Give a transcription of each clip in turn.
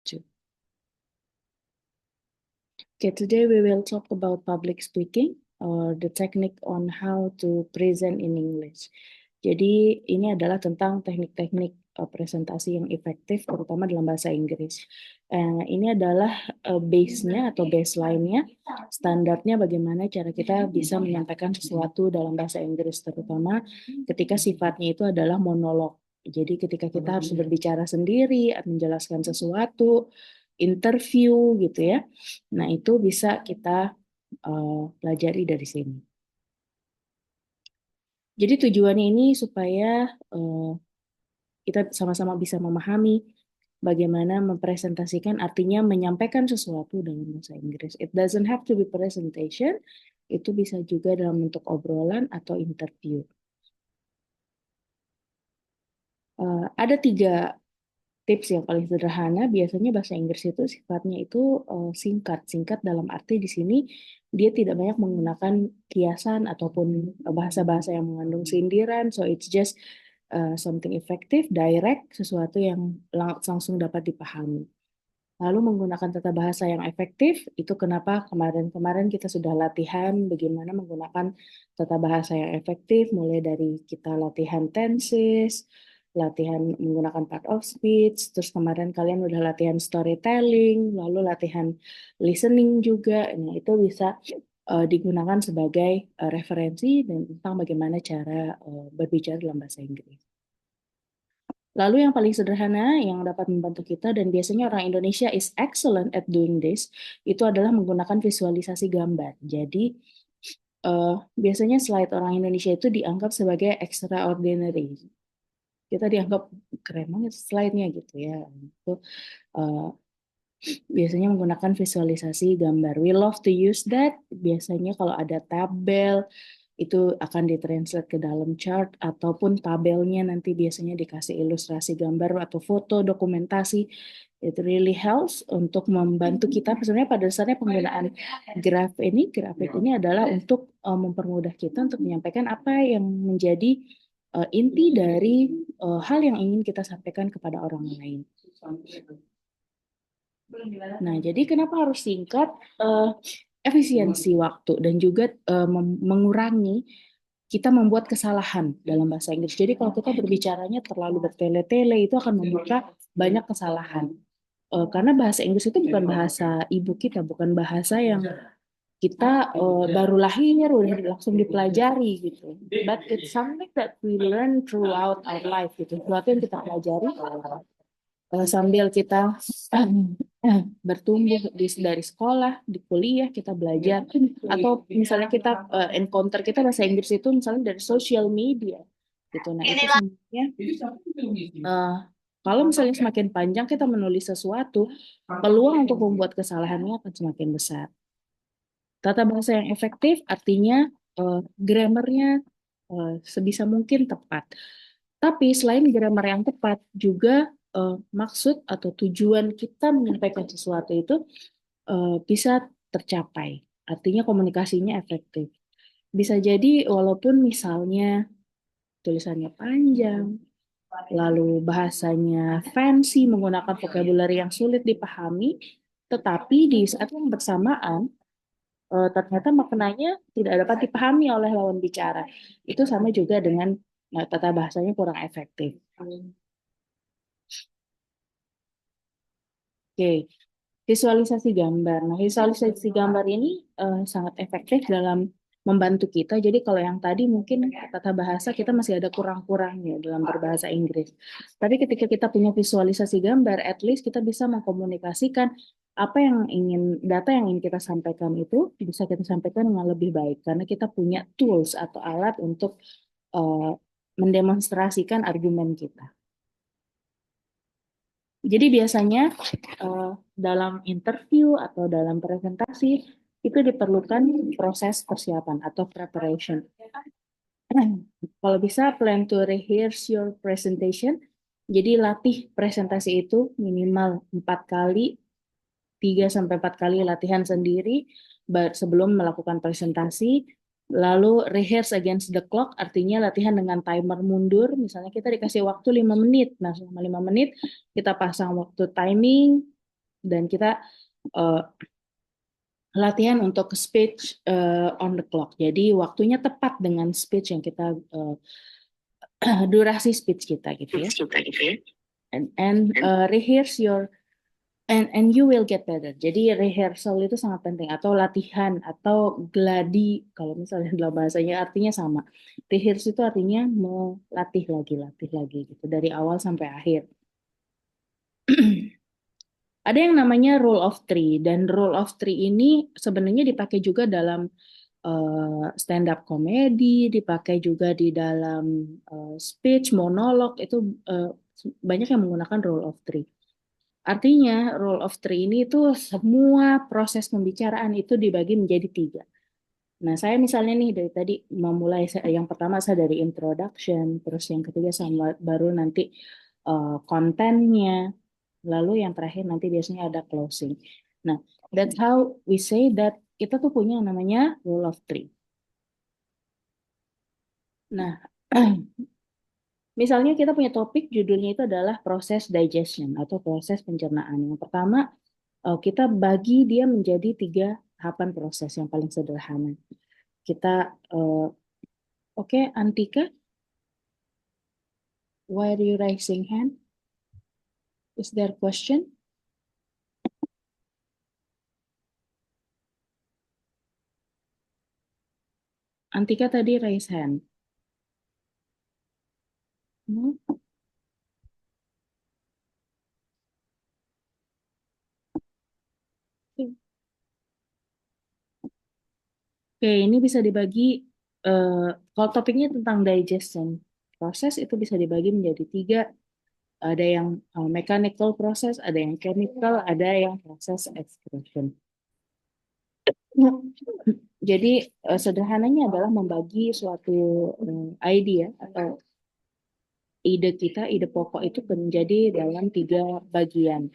Okay, today we will talk about public speaking or the technique on how to present in English. Jadi ini adalah tentang teknik-teknik presentasi yang efektif, terutama dalam bahasa Inggris. Ini adalah base-nya atau baseline-nya, standarnya bagaimana cara kita bisa menyampaikan sesuatu dalam bahasa Inggris, terutama ketika sifatnya itu adalah monolog. Jadi ketika kita harus berbicara sendiri, menjelaskan sesuatu, interview gitu ya. Nah, itu bisa kita pelajari dari sini. Jadi tujuannya ini supaya kita sama-sama bisa memahami bagaimana mempresentasikan, artinya menyampaikan sesuatu dalam bahasa Inggris. It doesn't have to be presentation, itu bisa juga dalam bentuk obrolan atau interview. Ada 3 tips yang paling sederhana. Biasanya bahasa Inggris itu sifatnya itu singkat. Singkat dalam arti di sini dia tidak banyak menggunakan kiasan ataupun bahasa-bahasa yang mengandung sindiran. So it's just something effective, direct, sesuatu yang langsung dapat dipahami. Lalu menggunakan tata bahasa yang efektif, itu kenapa kemarin-kemarin kita sudah latihan bagaimana menggunakan tata bahasa yang efektif, mulai dari kita latihan tenses, latihan menggunakan part of speech, terus kemarin kalian udah latihan storytelling, lalu latihan listening juga. Nah, itu bisa digunakan sebagai referensi dan tentang bagaimana cara berbicara dalam bahasa Inggris. Lalu yang paling sederhana yang dapat membantu kita dan biasanya orang Indonesia is excellent at doing this, itu adalah menggunakan visualisasi gambar. Jadi biasanya slide orang Indonesia itu dianggap sebagai extraordinary. Kita dianggap keren banget slide-nya gitu ya. Itu biasanya menggunakan visualisasi gambar. We love to use that. Biasanya kalau ada tabel itu akan ditranslate ke dalam chart ataupun tabelnya nanti biasanya dikasih ilustrasi gambar atau foto dokumentasi. It really helps untuk membantu kita. Sebenarnya pada dasarnya penggunaan grafik ini adalah untuk mempermudah kita untuk menyampaikan apa yang menjadi inti dari hal yang ingin kita sampaikan kepada orang lain. Nah, jadi kenapa harus singkat? Efisiensi waktu dan juga mengurangi kita membuat kesalahan dalam bahasa Inggris. Jadi kalau kita berbicaranya terlalu bertele-tele itu akan membuka banyak kesalahan. Karena bahasa Inggris itu bukan bahasa ibu kita, bukan bahasa yang kita baru lahir udah langsung dipelajari gitu. But it's something that we learn throughout our life gitu. Sesuatu yang kita pelajari sambil kita bertumbuh dari sekolah, di kuliah kita belajar, atau misalnya kita encounter kita bahasa Inggris itu misalnya dari social media gitu. Nah itu sebenarnya kalau misalnya semakin panjang kita menulis sesuatu, peluang untuk membuat kesalahannya akan semakin besar. Tata bahasa yang efektif artinya grammarnya sebisa mungkin tepat. Tapi selain grammar yang tepat, juga maksud atau tujuan kita menyampaikan sesuatu itu bisa tercapai. Artinya komunikasinya efektif. Bisa jadi walaupun misalnya tulisannya panjang, lalu bahasanya fancy, menggunakan vocabulary yang sulit dipahami, tetapi di saat yang bersamaan ternyata maknanya tidak dapat dipahami oleh lawan bicara. Itu sama juga dengan tata bahasanya kurang efektif. Oke, visualisasi gambar. Nah, visualisasi gambar ini sangat efektif dalam membantu kita. Jadi kalau yang tadi mungkin tata bahasa kita masih ada kurang-kurangnya dalam berbahasa Inggris. Tapi ketika kita punya visualisasi gambar, at least kita bisa mengkomunikasikan apa yang data yang ingin kita sampaikan itu bisa kita sampaikan dengan lebih baik karena kita punya tools atau alat untuk mendemonstrasikan argumen kita. Jadi biasanya dalam interview atau dalam presentasi itu diperlukan proses persiapan atau preparation. Kalau bisa plan to rehearse your presentation. Jadi latih presentasi itu minimal 4 kali, 3-4 kali latihan sendiri sebelum melakukan presentasi. Lalu rehearse against the clock, artinya latihan dengan timer mundur. Misalnya kita dikasih waktu 5 menit. Nah, selama 5 menit kita pasang waktu timing, Dan kita uh, latihan untuk speech on the clock. Jadi waktunya tepat dengan speech yang kita durasi speech kita gitu ya. And rehearse your and you will get better. Jadi rehearsal itu sangat penting atau latihan atau gladi kalau misalnya dalam bahasanya artinya sama. Rehearse itu artinya latih lagi gitu dari awal sampai akhir. Ada yang namanya rule of three dan rule of three ini sebenarnya dipakai juga dalam stand up comedy, dipakai juga di dalam speech, monolog itu uh, banyak yang menggunakan rule of three. Artinya rule of three ini itu semua proses pembicaraan itu dibagi menjadi tiga. Nah, saya misalnya nih dari tadi memulai yang pertama saya dari introduction, terus yang ketiga sama baru nanti kontennya, lalu yang terakhir nanti biasanya ada closing. Nah, that's how we say that kita tuh punya yang namanya rule of three. Nah, misalnya kita punya topik judulnya itu adalah proses digestion atau proses pencernaan. Yang pertama, kita bagi dia menjadi tiga tahapan proses yang paling sederhana. Kita, oke, Antika, why are you raising hand? Is there a question? Antika tadi raise hand. Hmm? Oke, ini bisa dibagi, eh, kalau topiknya tentang digestion proses itu bisa dibagi menjadi tiga. Ada yang mechanical proses, ada yang chemical, ada yang proses excretion. Jadi sederhananya adalah membagi suatu idea atau ide kita, ide pokok itu menjadi dalam tiga bagian.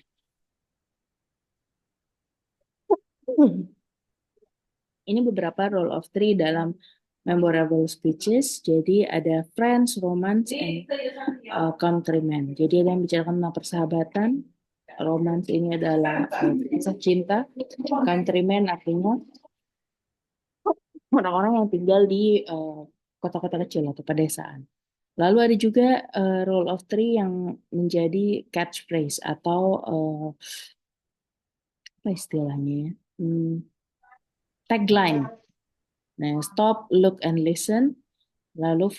Ini beberapa role of three dalam memorable speeches. Jadi ada friends, romance, and countrymen. Jadi ada yang bicara tentang persahabatan. Romance ini adalah kisah cinta. Countrymen artinya orang-orang yang tinggal di kota-kota kecil atau pedesaan. Lalu ada juga role of three yang menjadi catchphrase atau apa istilahnya ya? Tagline. Nah, stop, look, and listen. Lalu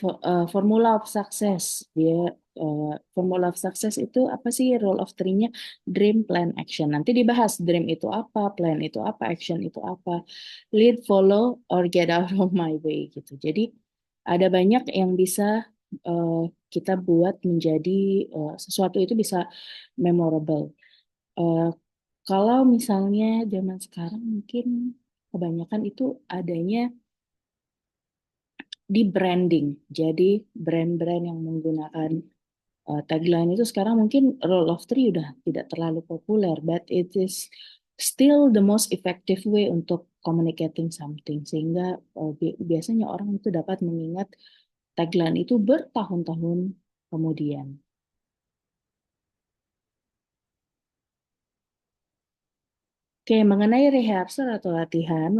formula of success. Dia formula of success itu apa sih role of three-nya? Dream, plan, action. Nanti dibahas dream itu apa, plan itu apa, action itu apa. Lead, follow, or get out of my way gitu. Jadi ada banyak yang bisa uh, kita buat menjadi sesuatu itu bisa memorable. Uh, Kalau misalnya zaman sekarang mungkin kebanyakan itu adanya di branding. Jadi brand-brand yang menggunakan tagline itu sekarang mungkin rule of three udah tidak terlalu populer, but it is still the most effective way untuk communicating something. Sehingga biasanya orang itu dapat mengingat tagline itu bertahun-tahun kemudian. Oke, mengenai rehearsal atau latihan,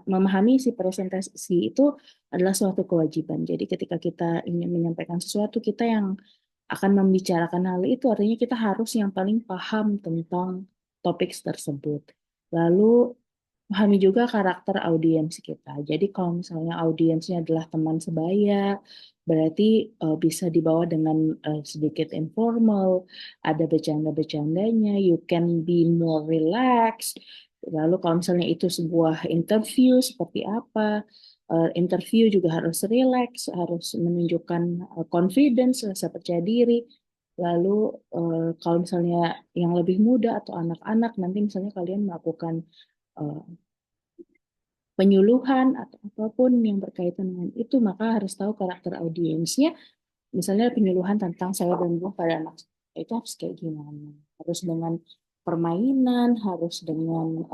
memahami si presentasi itu adalah suatu kewajiban. Jadi ketika kita ingin menyampaikan sesuatu, kita yang akan membicarakan hal itu artinya kita harus yang paling paham tentang topik tersebut. Lalu pahami juga karakter audiens kita. Jadi kalau misalnya audiensnya adalah teman sebaya, berarti bisa dibawa dengan sedikit informal, ada bercanda-bercandanya, you can be more relaxed. Lalu kalau misalnya itu sebuah interview seperti apa, interview juga harus relax, harus menunjukkan confidence, rasa percaya diri. Lalu kalau misalnya yang lebih muda atau anak-anak, nanti misalnya kalian melakukan eh, penyuluhan atau apapun yang berkaitan dengan itu, maka harus tahu karakter audiensnya. Misalnya penyuluhan tentang saya dan buah pada anak itu harus kayak gimana? Harus dengan permainan, harus dengan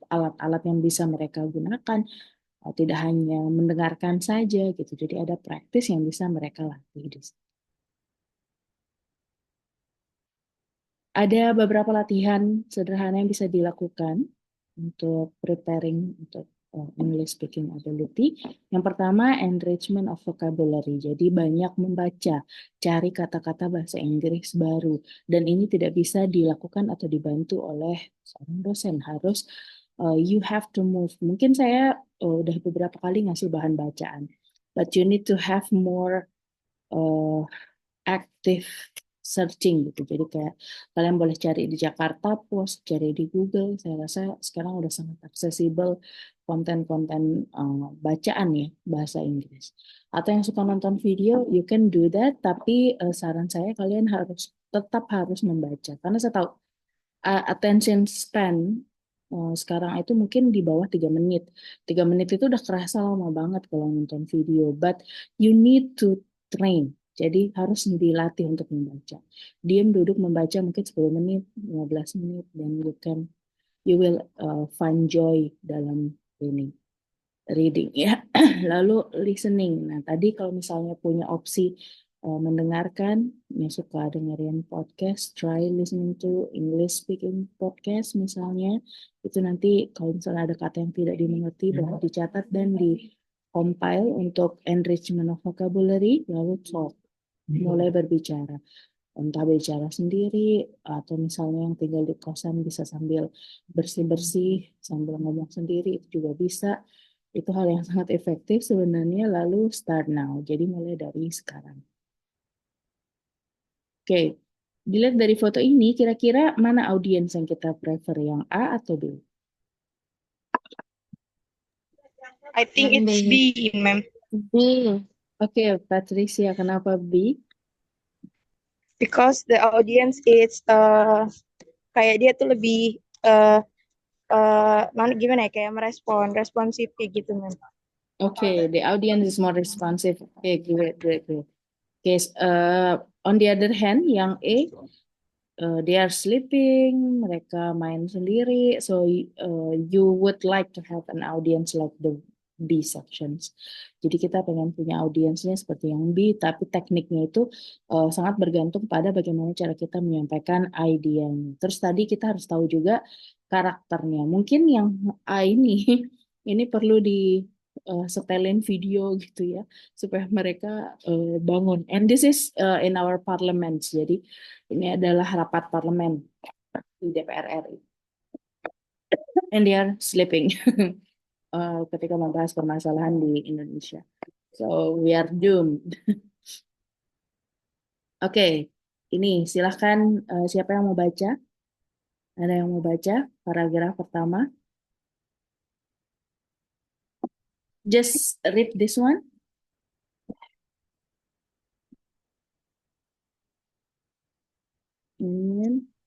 alat-alat yang bisa mereka gunakan, tidak hanya mendengarkan saja gitu. Jadi ada praktis yang bisa mereka latih di situ. Ada beberapa latihan sederhana yang bisa dilakukan untuk preparing untuk English speaking ability. Yang pertama, enrichment of vocabulary. Jadi banyak membaca, cari kata-kata bahasa Inggris baru. Dan ini tidak bisa dilakukan atau dibantu oleh seorang dosen. Harus you have to move. Mungkin saya udah beberapa kali ngasih bahan bacaan. But you need to have more uh, active searching gitu. Jadi kayak kalian boleh cari di Jakarta Post, cari di Google. Saya rasa sekarang udah sangat aksesibel konten-konten bacaan ya bahasa Inggris. Atau yang suka nonton video, you can do that. Tapi saran saya kalian harus tetap harus membaca karena saya tahu attention span sekarang itu mungkin di bawah 3 menit. 3 menit itu udah kerasa lama banget kalau nonton video. But you need to train. Jadi harus dilatih untuk membaca. Diam duduk membaca mungkin 10 menit, 15 menit, dan you will find joy dalam ini reading ya. Lalu listening. Nah, tadi kalau misalnya punya opsi mendengarkan, yang suka dengerin podcast, try listening to English speaking podcast misalnya. Itu nanti kalau misalnya ada kata yang tidak dimengerti, boleh dicatat dan di compile untuk enrichment of vocabulary, lalu talk, mulai berbicara. Entah bicara sendiri, atau misalnya yang tinggal di kosan bisa sambil bersih-bersih, sambil ngomong sendiri, itu juga bisa. Itu hal yang sangat efektif sebenarnya, lalu start now. Jadi mulai dari sekarang. Oke, dilihat dari foto ini, kira-kira mana audiens yang kita prefer, yang A atau B? I think it's B, ma'am. B. Oke, Patricia, kenapa B? Because the audience is kayak dia tuh lebih gimana ya, kayak responsif kayak gitu, ma'am. Oke, the audience is more responsive. Oke, great. Oke, on the other hand, yang A, they are sleeping, mereka main sendiri, so you would like to have an audience like the B sections. Jadi kita pengen punya audiensnya seperti yang B, tapi tekniknya itu sangat bergantung pada bagaimana cara kita menyampaikan idenya. Terus tadi kita harus tahu juga karakternya. Mungkin yang A ini ini perlu di setelin video gitu ya supaya mereka bangun. And this is in our parliament. Jadi ini adalah rapat parlemen di DPR RI. And they are sleeping ketika membahas permasalahan di Indonesia. So we are doomed. Oke, ini silahkan siapa yang mau baca? Ada yang mau baca paragraf pertama? Just read this one.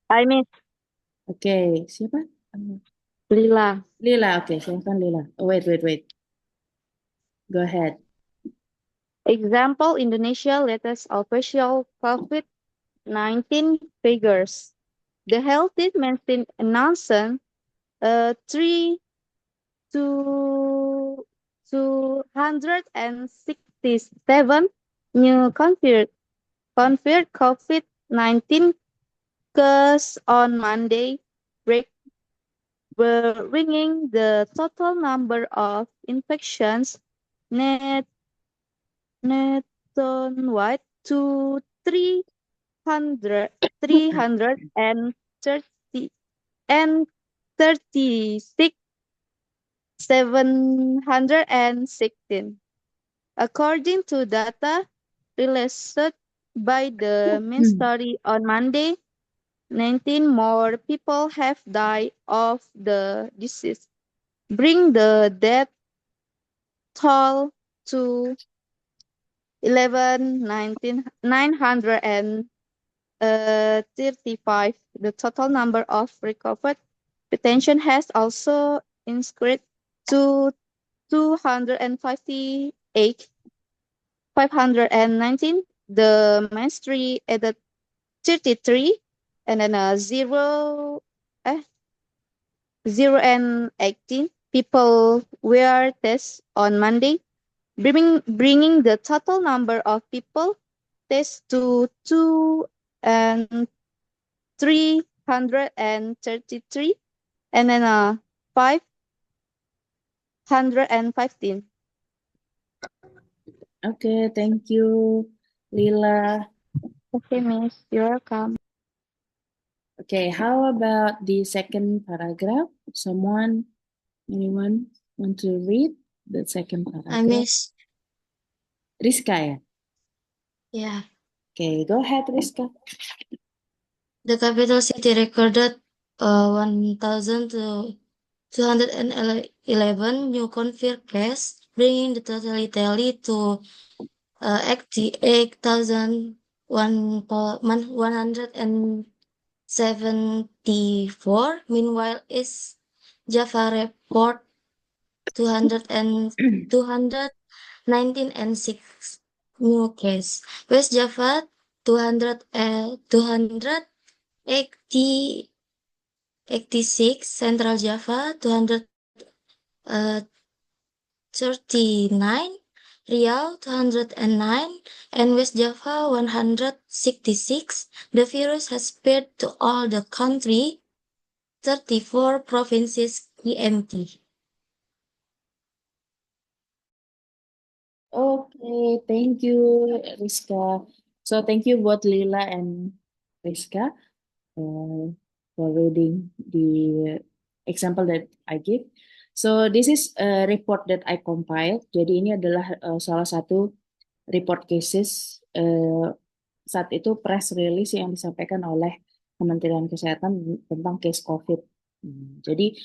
I miss Oke, siapa? Lila. Lila, oke, silahkan Lila. Oh, wait. Go ahead. Example, Indonesia latest official COVID-19 figures. The health ministry announced 3 to 267 new confirmed COVID-19 cases on Monday, bringing the total number of infections nationwide to 336,716. According to data released by the ministry on Monday, 19 more people have died of the disease, bring the death toll to 11,935. The total number of recovered patients has also increased to 258, 519. The ministry added 33 and then 0 and 18 people were tested on Monday, bringing the total number of people tested to 2 and 333, and then 515. Okay, thank you, Lila. Okay, Miss, you're welcome. Okay, how about the second paragraph? Anyone want to read the second I paragraph? miss. Rizka ya? Yeah. Okay, go ahead, Rizka. The capital city recorded 1,211 new confirmed cases, bringing the total tally to 88,174. Meanwhile, East Java report 219 and 6 new cases. West Java 286, Central Java 239, Riau 209, and West Java 166. The virus has spread to all the country, 34 provinces EMT. Okay, thank you, Rizka. So thank you buat Lila and Rizka for reading the example that I give. So this is a report that I compiled. Jadi ini adalah salah satu report cases saat itu press release yang disampaikan oleh Kementerian Kesehatan tentang case COVID. Jadi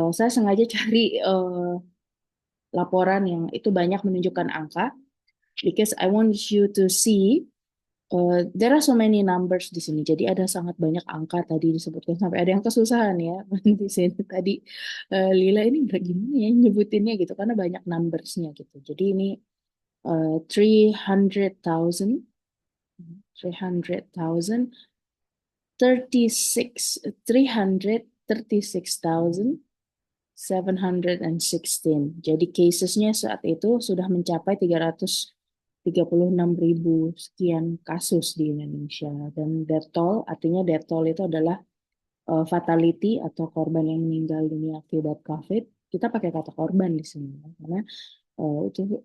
saya sengaja cari laporan yang itu banyak menunjukkan angka because I want you to see there are so many numbers di sini. Jadi ada sangat banyak angka tadi disebutkan sampai ada yang kesusahan ya di sini tadi Lila ini gimana ya nyebutinnya gitu karena banyak numbersnya gitu. Jadi ini 300,000 336,716. Jadi casesnya saat itu sudah mencapai 336.000 sekian kasus di Indonesia. Dan death toll, artinya death toll itu adalah fatality atau korban yang meninggal dunia akibat COVID. Kita pakai kata korban di sini karena itu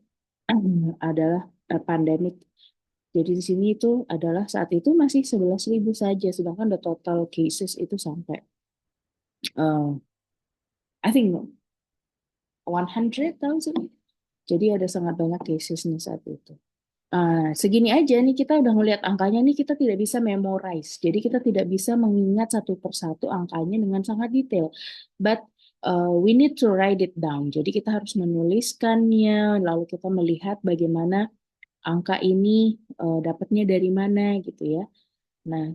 adalah pandemik. Jadi di sini itu adalah saat itu masih 11.000 saja, sedangkan the total cases itu sampai I think 100,000. Jadi ada sangat banyak cases nih saat itu. Segini aja nih kita udah ngelihat angkanya nih kita tidak bisa memorize. Jadi kita tidak bisa mengingat satu persatu angkanya dengan sangat detail. But we need to write it down. Jadi kita harus menuliskannya, lalu kita melihat bagaimana angka ini dapatnya dari mana gitu ya. Nah,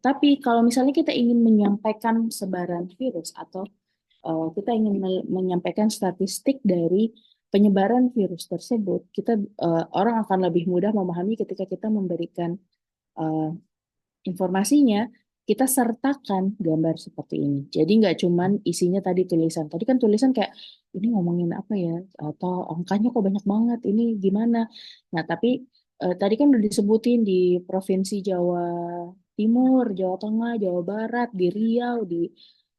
tapi kalau misalnya kita ingin menyampaikan sebaran virus atau kita ingin menyampaikan statistik dari penyebaran virus tersebut, kita orang akan lebih mudah memahami ketika kita memberikan uh, informasinya, kita sertakan gambar seperti ini. Jadi nggak cuman isinya tadi tulisan. Tadi kan tulisan kayak ini ngomongin apa ya? Atau angkanya kok banyak banget. Ini gimana? Nah, tapi tadi kan udah disebutin di Provinsi Jawa Timur, Jawa Tengah, Jawa Barat, di Riau, di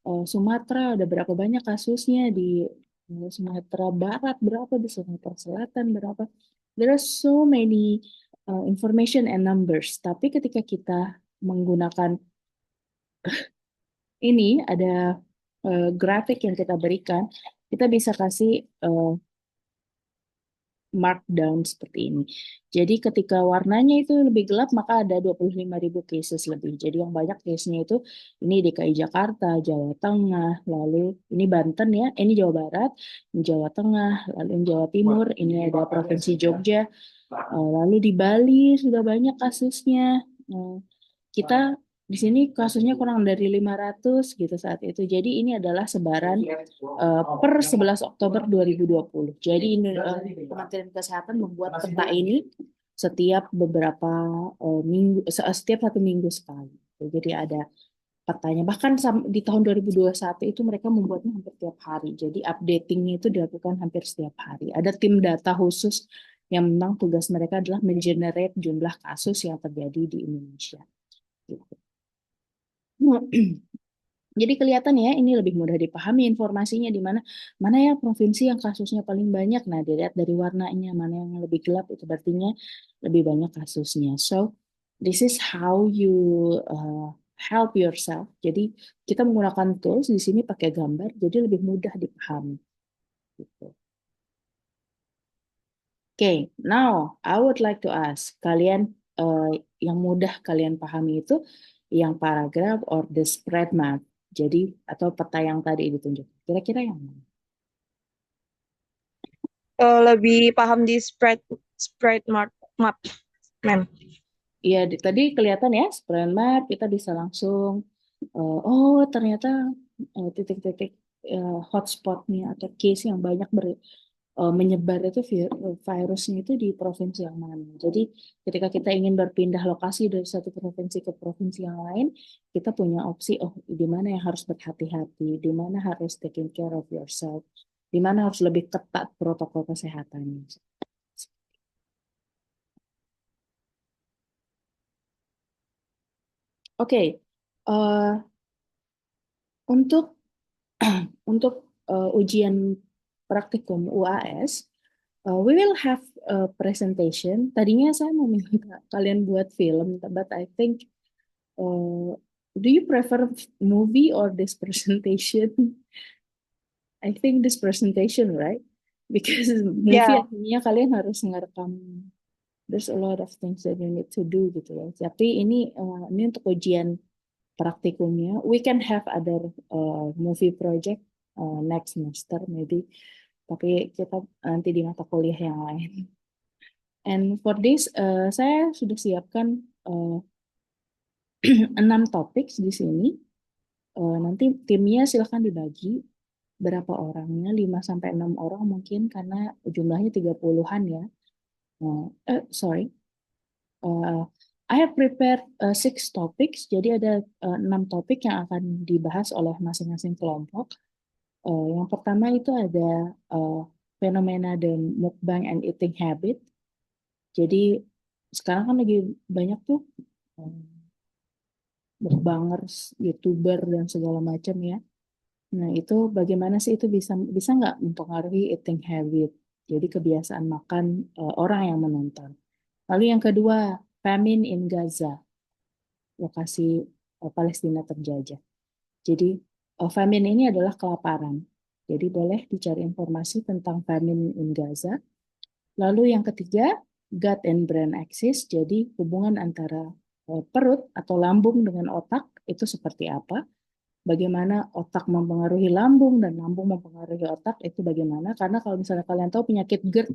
Sumatera ada berapa banyak kasusnya di Sumatera Barat berapa, di Sumatera Selatan berapa. There are so many information and numbers. Tapi ketika kita menggunakan ini ada grafik yang kita berikan, kita bisa kasih markdown seperti ini. Jadi ketika warnanya itu lebih gelap maka ada 25.000 cases lebih. Jadi yang banyak case-nya itu ini DKI Jakarta, Jawa Tengah, lalu ini Banten ya, ini Jawa Barat, ini Jawa Tengah, lalu ini Jawa Timur, ini ada Provinsi Jogja, lalu di Bali sudah banyak kasusnya. Kita di sini kasusnya kurang dari 500 gitu saat itu. Jadi ini adalah sebaran per 11 Oktober 2020. Jadi Kementerian Kesehatan membuat peta ini setiap beberapa minggu, setiap 1 minggu sekali. Jadi ada petanya. Bahkan di tahun 2021 itu mereka membuatnya hampir tiap hari. Jadi updatingnya itu dilakukan hampir setiap hari. Ada tim data khusus yang memang tugas mereka adalah mengenerate jumlah kasus yang terjadi di Indonesia. Gitu. Jadi kelihatan ya, ini lebih mudah dipahami informasinya di mana mana ya provinsi yang kasusnya paling banyak. Nah, dilihat dari warnanya, mana yang lebih gelap itu artinya lebih banyak kasusnya. So, this is how you help yourself. Jadi kita menggunakan tools di sini pakai gambar, jadi lebih mudah dipahami. Gitu. Oke, now I would like to ask kalian yang mudah kalian pahami itu yang paragraf or the spread map. Jadi atau peta yang tadi ditunjuk. Kira-kira yang mana? Lebih paham di spread map, ma'am. Iya, tadi kelihatan ya spread map kita bisa langsung oh ternyata titik-titik hotspotnya atau case yang banyak menyebar itu virusnya itu di provinsi yang mana. Jadi ketika kita ingin berpindah lokasi dari satu provinsi ke provinsi yang lain, kita punya opsi, oh di mana yang harus berhati-hati, di mana harus taking care of yourself, di mana harus lebih ketat protokol kesehatannya. Oke, untuk untuk ujian praktikum UAS, we will have a presentation. Tadinya saya mau minta kalian buat film, but I think, do you prefer movie or this presentation? I think this presentation, right? Because movie Ya, artinya kalian harus ngerekam. There's a lot of things that you need to do gitu ya. Tapi ini untuk ujian praktikumnya. We can have other movie project next semester maybe. Tapi kita nanti di mata kuliah yang lain. And for this, saya sudah siapkan 6 topik di sini. Nanti timnya silahkan dibagi berapa orangnya, 5 sampai 6 orang mungkin karena jumlahnya 30-an ya. Sorry. I have prepared 6 topics, jadi ada 6 topik yang akan dibahas oleh masing-masing kelompok. Yang pertama itu ada fenomena dan mukbang and eating habit. Jadi sekarang kan lagi banyak tuh mukbangers, youtuber dan segala macam ya. Nah itu bagaimana sih itu bisa nggak mempengaruhi eating habit? Jadi kebiasaan makan orang yang menonton. Lalu yang kedua, famine in Gaza, lokasi Palestina terjajah. Jadi famine ini adalah kelaparan. Jadi boleh dicari informasi tentang famine in Gaza. Lalu yang ketiga, gut and brain axis. Jadi hubungan antara perut atau lambung dengan otak itu seperti apa? Bagaimana otak mempengaruhi lambung dan lambung mempengaruhi otak itu bagaimana? Karena kalau misalnya kalian tahu penyakit GERD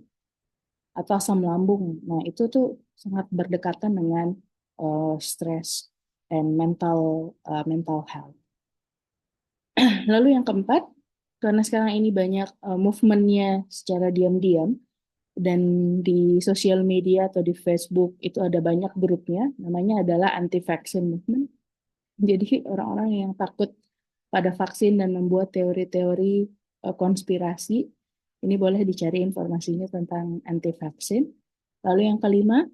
atau asam lambung, nah itu tuh sangat berdekatan dengan stress and mental health. Lalu yang keempat, karena sekarang ini banyak movementnya secara diam-diam dan di sosial media atau di Facebook itu ada banyak grupnya, namanya adalah anti-vaccine movement. Jadi orang-orang yang takut pada vaksin dan membuat teori-teori konspirasi, ini boleh dicari informasinya tentang anti-vaksin. Lalu yang kelima,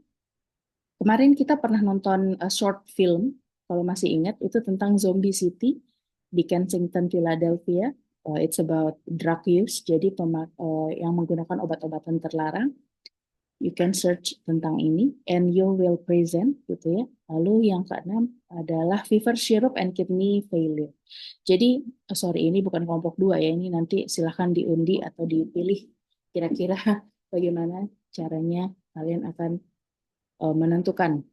kemarin kita pernah nonton short film, kalau masih ingat, itu tentang Zombie City di Kensington, Philadelphia. It's about drug use, jadi yang menggunakan obat-obatan terlarang. You can search tentang ini, and you will present, gitu ya. Lalu yang keenam adalah fever syrup and kidney failure. Jadi, sorry, ini bukan kelompok 2 ya, ini nanti silahkan diundi atau dipilih kira-kira bagaimana caranya kalian akan menentukan.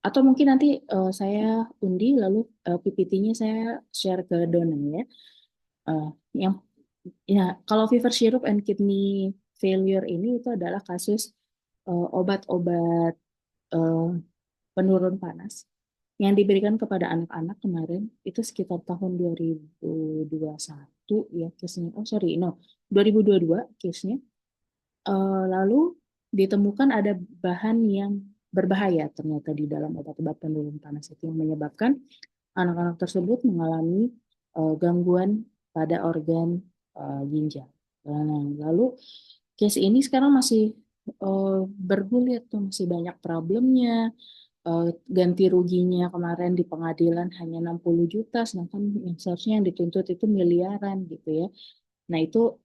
Atau mungkin nanti saya undi lalu PPT-nya saya share ke Dona ya. Yang ya kalau fever syrup and kidney failure ini itu adalah kasus obat-obat penurun panas yang diberikan kepada anak-anak kemarin itu sekitar tahun 2021 ya case-nya. Oh sorry, no, 2022 case-nya. Lalu ditemukan ada bahan yang berbahaya ternyata di dalam obat-obat penurun panas itu yang menyebabkan anak-anak tersebut mengalami gangguan pada organ ginjal. Nah, lalu case ini sekarang masih bergulir tuh, masih banyak problemnya, ganti ruginya kemarin di pengadilan hanya 60 juta, sedangkan yang seharusnya yang dituntut itu miliaran gitu ya. Nah itu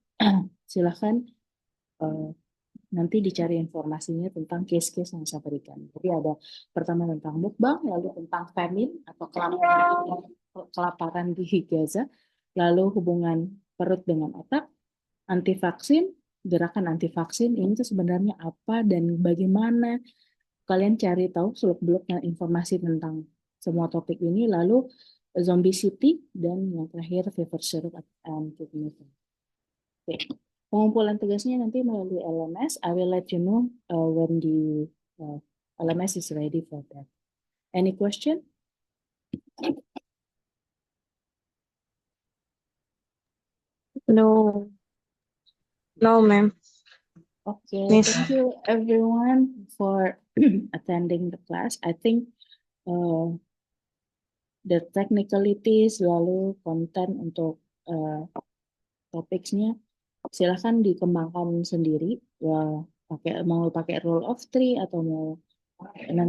silahkan nanti dicari informasinya tentang case-case yang saya berikan. Jadi ada pertama tentang mukbang, lalu tentang famine atau kelaparan di Gaza, lalu hubungan perut dengan otak, anti vaksin, gerakan anti vaksin ini tuh sebenarnya apa dan bagaimana. Kalian cari tahu seluk-beluknya informasi tentang semua topik ini, lalu zombie city, dan yang terakhir fever syrup and kidney. Oke. Pengumpulan tugasnya nanti melalui LMS. I will let you know when the LMS is ready for that. Any question? No. No, ma'am. Okay, Miss. thank you everyone for attending the class. I think the technicalities lalu konten untuk topiknya silahkan dikembangkan sendiri. Ya, mau pakai rule of three atau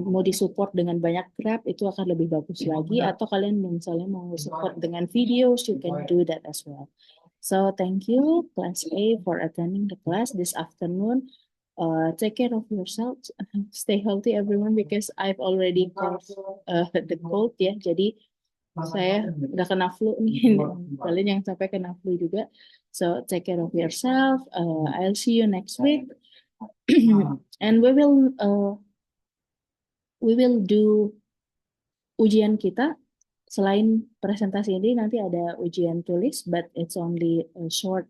mau disupport dengan banyak grab itu akan lebih bagus lagi, atau kalian misalnya mau support dengan videos, you can do that as well. So thank you class A for attending the class this afternoon. Take care of yourself, stay healthy everyone, because I've already caught the cold ya. Jadi saya udah kena flu nih, kalian yang sampai kena flu juga. So take care of yourself. I'll see you next week, and we will do ujian kita. Selain presentasi ini nanti ada ujian tulis, but it's only a short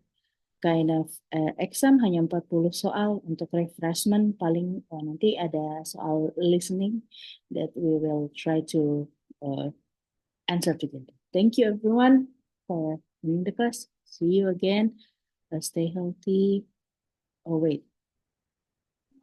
kind of exam, hanya 40 soal. Untuk refreshment paling nanti ada soal listening that we will try to answer together. Thank you everyone for joining the class. See you again. Stay healthy. Oh wait.